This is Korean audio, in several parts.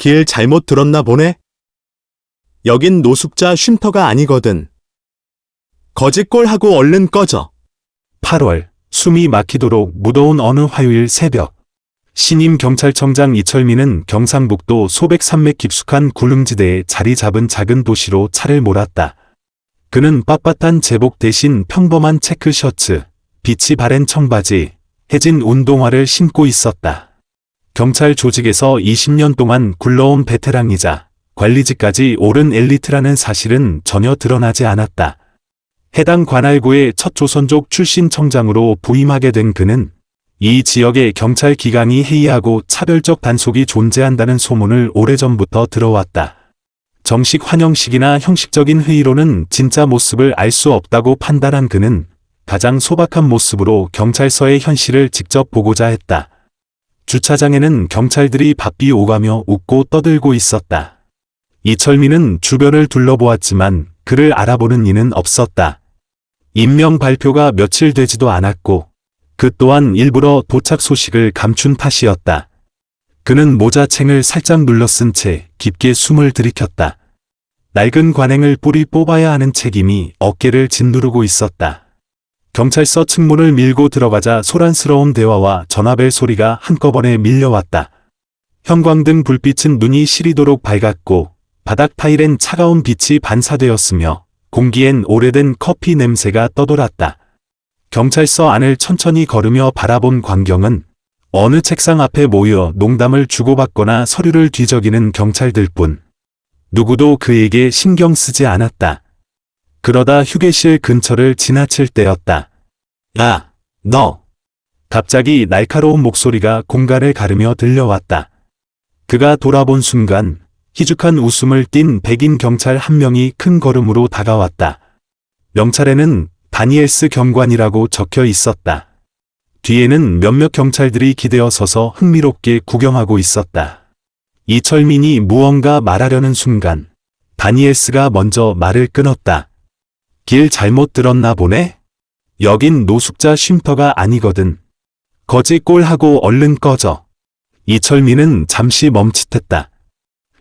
길 잘못 들었나 보네? 여긴 노숙자 쉼터가 아니거든. 거짓골하고 얼른 꺼져. 8월, 숨이 막히도록 무더운 어느 화요일 새벽. 신임 경찰청장 이철민은 경상북도 소백산맥 깊숙한 굴릉지대에 자리 잡은 작은 도시로 차를 몰았다. 그는 빳빳한 제복 대신 평범한 체크 셔츠, 빛이 바랜 청바지, 해진 운동화를 신고 있었다. 경찰 조직에서 20년 동안 굴러온 베테랑이자 관리직까지 오른 엘리트라는 사실은 전혀 드러나지 않았다. 해당 관할구의 첫 조선족 출신 청장으로 부임하게 된 그는 이 지역의 경찰 기강이 해이하고 차별적 단속이 존재한다는 소문을 오래전부터 들어왔다. 정식 환영식이나 형식적인 회의로는 진짜 모습을 알 수 없다고 판단한 그는 가장 소박한 모습으로 경찰서의 현실을 직접 보고자 했다. 주차장에는 경찰들이 바삐 오가며 웃고 떠들고 있었다. 이철민은 주변을 둘러보았지만 그를 알아보는 이는 없었다. 임명 발표가 며칠 되지도 않았고 그 또한 일부러 도착 소식을 감춘 탓이었다. 그는 모자챙을 살짝 눌러 쓴 채 깊게 숨을 들이켰다. 낡은 관행을 뿌리 뽑아야 하는 책임이 어깨를 짓누르고 있었다. 경찰서 측문을 밀고 들어가자 소란스러운 대화와 전화벨 소리가 한꺼번에 밀려왔다. 형광등 불빛은 눈이 시리도록 밝았고 바닥 타일엔 차가운 빛이 반사되었으며 공기엔 오래된 커피 냄새가 떠돌았다. 경찰서 안을 천천히 걸으며 바라본 광경은 어느 책상 앞에 모여 농담을 주고받거나 서류를 뒤적이는 경찰들 뿐. 누구도 그에게 신경 쓰지 않았다. 그러다 휴게실 근처를 지나칠 때였다. 야, 너! 갑자기 날카로운 목소리가 공간을 가르며 들려왔다. 그가 돌아본 순간 희죽한 웃음을 띤 백인 경찰 한 명이 큰 걸음으로 다가왔다. 명찰에는 다니엘스 경관이라고 적혀 있었다. 뒤에는 몇몇 경찰들이 기대어 서서 흥미롭게 구경하고 있었다. 이철민이 무언가 말하려는 순간 다니엘스가 먼저 말을 끊었다. 길 잘못 들었나 보네? 여긴 노숙자 쉼터가 아니거든. 거짓골하고 얼른 꺼져. 이철민은 잠시 멈칫했다.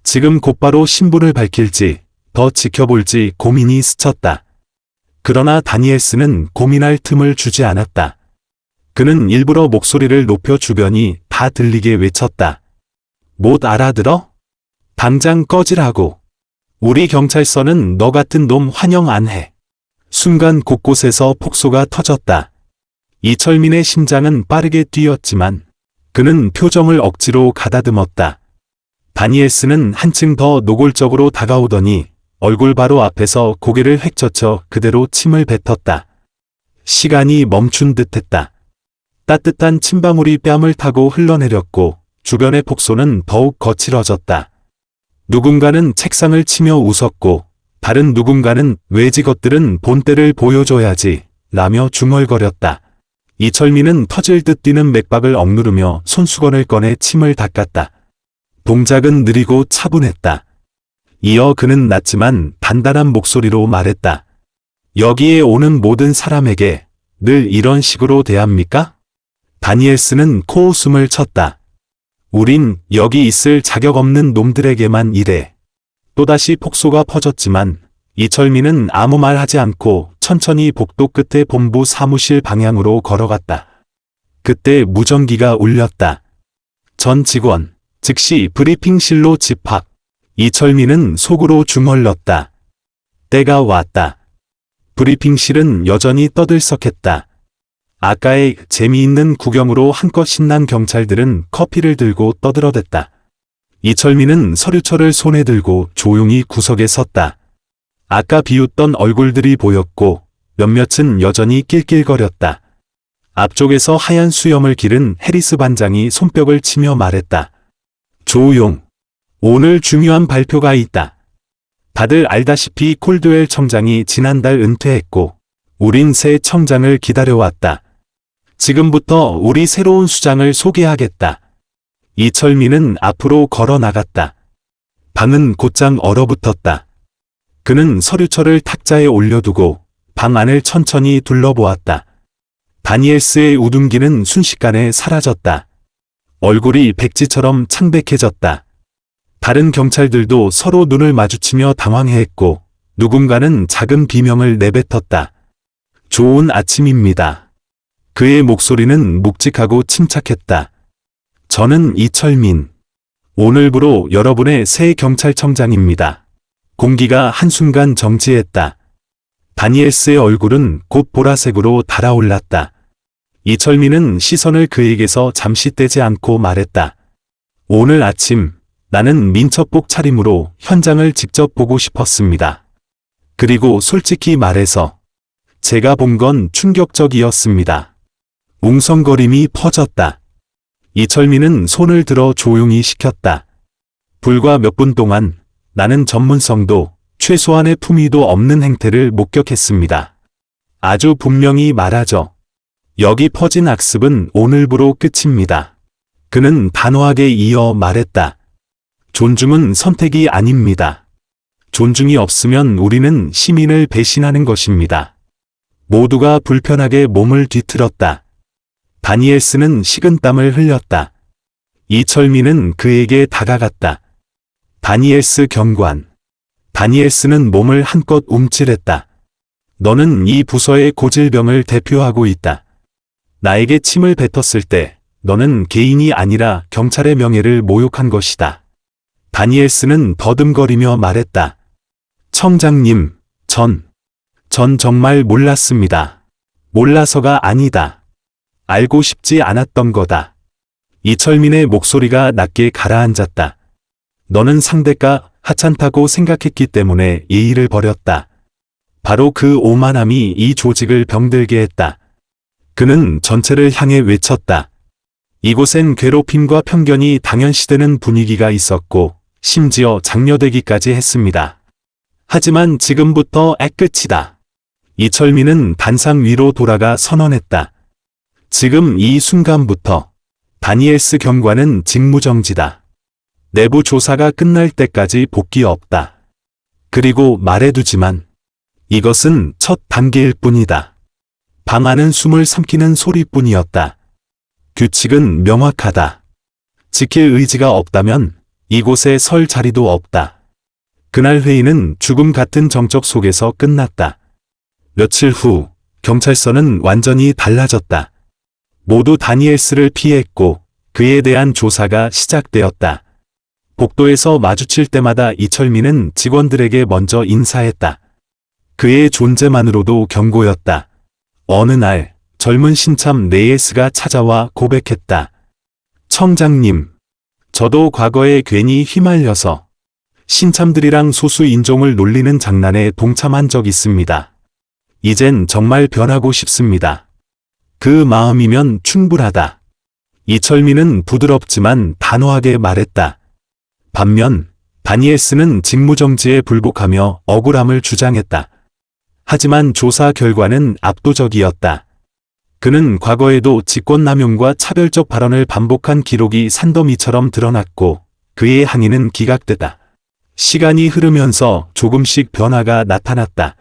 지금 곧바로 신분을 밝힐지 더 지켜볼지 고민이 스쳤다. 그러나 다니엘스는 고민할 틈을 주지 않았다. 그는 일부러 목소리를 높여 주변이 다 들리게 외쳤다. 못 알아들어? 당장 꺼지라고. 우리 경찰서는 너 같은 놈 환영 안 해. 순간 곳곳에서 폭소가 터졌다. 이철민의 심장은 빠르게 뛰었지만 그는 표정을 억지로 가다듬었다. 다니엘스는 한층 더 노골적으로 다가오더니 얼굴 바로 앞에서 고개를 획 젖혀 그대로 침을 뱉었다. 시간이 멈춘 듯했다. 따뜻한 침방울이 뺨을 타고 흘러내렸고 주변의 폭소는 더욱 거칠어졌다. 누군가는 책상을 치며 웃었고 다른 누군가는 왜지 것들은 본때를 보여줘야지 라며 중얼거렸다. 이철민은 터질 듯 뛰는 맥박을 억누르며 손수건을 꺼내 침을 닦았다. 동작은 느리고 차분했다. 이어 그는 낮지만 단단한 목소리로 말했다. 여기에 오는 모든 사람에게 늘 이런 식으로 대합니까? 다니엘스는 코웃음을 쳤다. 우린 여기 있을 자격 없는 놈들에게만 이래. 또다시 폭소가 퍼졌지만 이철민은 아무 말 하지 않고 천천히 복도 끝에 본부 사무실 방향으로 걸어갔다. 그때 무전기가 울렸다. 전 직원, 즉시 브리핑실로 집합. 이철민은 속으로 중얼렀다. 때가 왔다. 브리핑실은 여전히 떠들썩했다. 아까의 재미있는 구경으로 한껏 신난 경찰들은 커피를 들고 떠들어댔다. 이철민은 서류철을 손에 들고 조용히 구석에 섰다. 아까 비웃던 얼굴들이 보였고 몇몇은 여전히 낄낄거렸다. 앞쪽에서 하얀 수염을 기른 해리스 반장이 손뼉을 치며 말했다. 조용. 오늘 중요한 발표가 있다. 다들 알다시피 콜드웰 청장이 지난달 은퇴했고 우린 새 청장을 기다려왔다. 지금부터 우리 새로운 수장을 소개하겠다. 이철민은 앞으로 걸어 나갔다. 방은 곧장 얼어붙었다. 그는 서류철을 탁자에 올려두고 방 안을 천천히 둘러보았다. 다니엘스의 우둔기는 순식간에 사라졌다. 얼굴이 백지처럼 창백해졌다. 다른 경찰들도 서로 눈을 마주치며 당황해했고 누군가는 작은 비명을 내뱉었다. 좋은 아침입니다. 그의 목소리는 묵직하고 침착했다. 저는 이철민. 오늘부로 여러분의 새 경찰청장입니다. 공기가 한순간 정지했다. 다니엘스의 얼굴은 곧 보라색으로 달아올랐다. 이철민은 시선을 그에게서 잠시 떼지 않고 말했다. 오늘 아침 나는 민첩복 차림으로 현장을 직접 보고 싶었습니다. 그리고 솔직히 말해서 제가 본 건 충격적이었습니다. 웅성거림이 퍼졌다. 이철민은 손을 들어 조용히 시켰다. 불과 몇 분 동안 나는 전문성도 최소한의 품위도 없는 행태를 목격했습니다. 아주 분명히 말하죠. 여기 퍼진 악습은 오늘부로 끝입니다. 그는 단호하게 이어 말했다. 존중은 선택이 아닙니다. 존중이 없으면 우리는 시민을 배신하는 것입니다. 모두가 불편하게 몸을 뒤틀었다. 다니엘스는 식은땀을 흘렸다. 이철민은 그에게 다가갔다. 다니엘스 경관. 다니엘스는 몸을 한껏 움찔했다. 너는 이 부서의 고질병을 대표하고 있다. 나에게 침을 뱉었을 때 너는 개인이 아니라 경찰의 명예를 모욕한 것이다. 다니엘스는 더듬거리며 말했다. 청장님, 전 정말 몰랐습니다. 몰라서가 아니다. 알고 싶지 않았던 거다. 이철민의 목소리가 낮게 가라앉았다. 너는 상대가 하찮다고 생각했기 때문에 예의를 버렸다. 바로 그 오만함이 이 조직을 병들게 했다. 그는 전체를 향해 외쳤다. 이곳엔 괴롭힘과 편견이 당연시되는 분위기가 있었고 심지어 장려되기까지 했습니다. 하지만 지금부터 끝이다. 이철민은 단상 위로 돌아가 선언했다. 지금 이 순간부터 다니엘스 경관은 직무정지다. 내부 조사가 끝날 때까지 복귀 없다. 그리고 말해두지만 이것은 첫 단계일 뿐이다. 방 안은 숨을 삼키는 소리뿐이었다. 규칙은 명확하다. 지킬 의지가 없다면 이곳에 설 자리도 없다. 그날 회의는 죽음 같은 정적 속에서 끝났다. 며칠 후 경찰서는 완전히 달라졌다. 모두 다니엘스를 피했고 그에 대한 조사가 시작되었다. 복도에서 마주칠 때마다 이철민은 직원들에게 먼저 인사했다. 그의 존재만으로도 경고였다. 어느 날 젊은 신참 네예스가 찾아와 고백했다. 청장님, 저도 과거에 괜히 휘말려서 신참들이랑 소수 인종을 놀리는 장난에 동참한 적 있습니다. 이젠 정말 변하고 싶습니다. 그 마음이면 충분하다. 이철민은 부드럽지만 단호하게 말했다. 반면 다니엘스는 직무정지에 불복하며 억울함을 주장했다. 하지만 조사 결과는 압도적이었다. 그는 과거에도 직권남용과 차별적 발언을 반복한 기록이 산더미처럼 드러났고 그의 항의는 기각됐다. 시간이 흐르면서 조금씩 변화가 나타났다.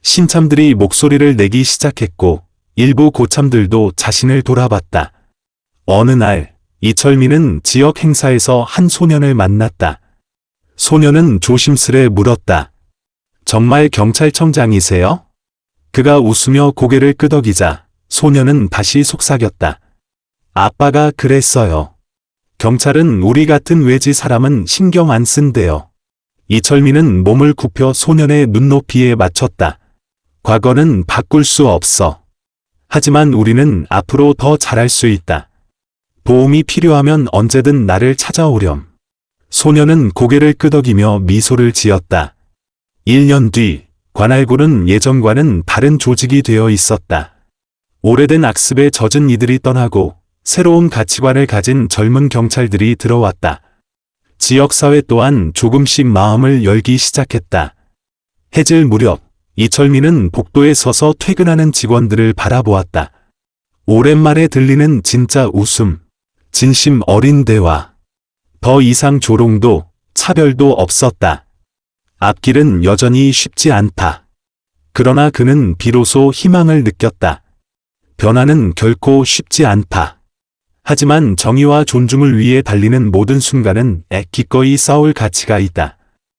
신참들이 목소리를 내기 시작했고 일부 고참들도 자신을 돌아봤다. 어느 날 이철민은 지역 행사에서 한 소년을 만났다. 소년은 조심스레 물었다. 정말 경찰청장이세요? 그가 웃으며 고개를 끄덕이자 소년은 다시 속삭였다. 아빠가 그랬어요. 경찰은 우리 같은 외지 사람은 신경 안 쓴대요. 이철민은 몸을 굽혀 소년의 눈높이에 맞췄다. 과거는 바꿀 수 없어. 하지만 우리는 앞으로 더 잘할 수 있다. 도움이 필요하면 언제든 나를 찾아오렴. 소년은 고개를 끄덕이며 미소를 지었다. 1년 뒤 관할구는 예전과는 다른 조직이 되어 있었다. 오래된 악습에 젖은 이들이 떠나고 새로운 가치관을 가진 젊은 경찰들이 들어왔다. 지역사회 또한 조금씩 마음을 열기 시작했다. 해질 무렵 이철민은 복도에 서서 퇴근하는 직원들을 바라보았다. 오랜만에 들리는 진짜 웃음, 진심 어린 대화. 더 이상 조롱도 차별도 없었다. 앞길은 여전히 쉽지 않다. 그러나 그는 비로소 희망을 느꼈다. 변화는 결코 쉽지 않다. 하지만 정의와 존중을 위해 달리는 모든 순간은 기꺼이 싸울 가치가 있다.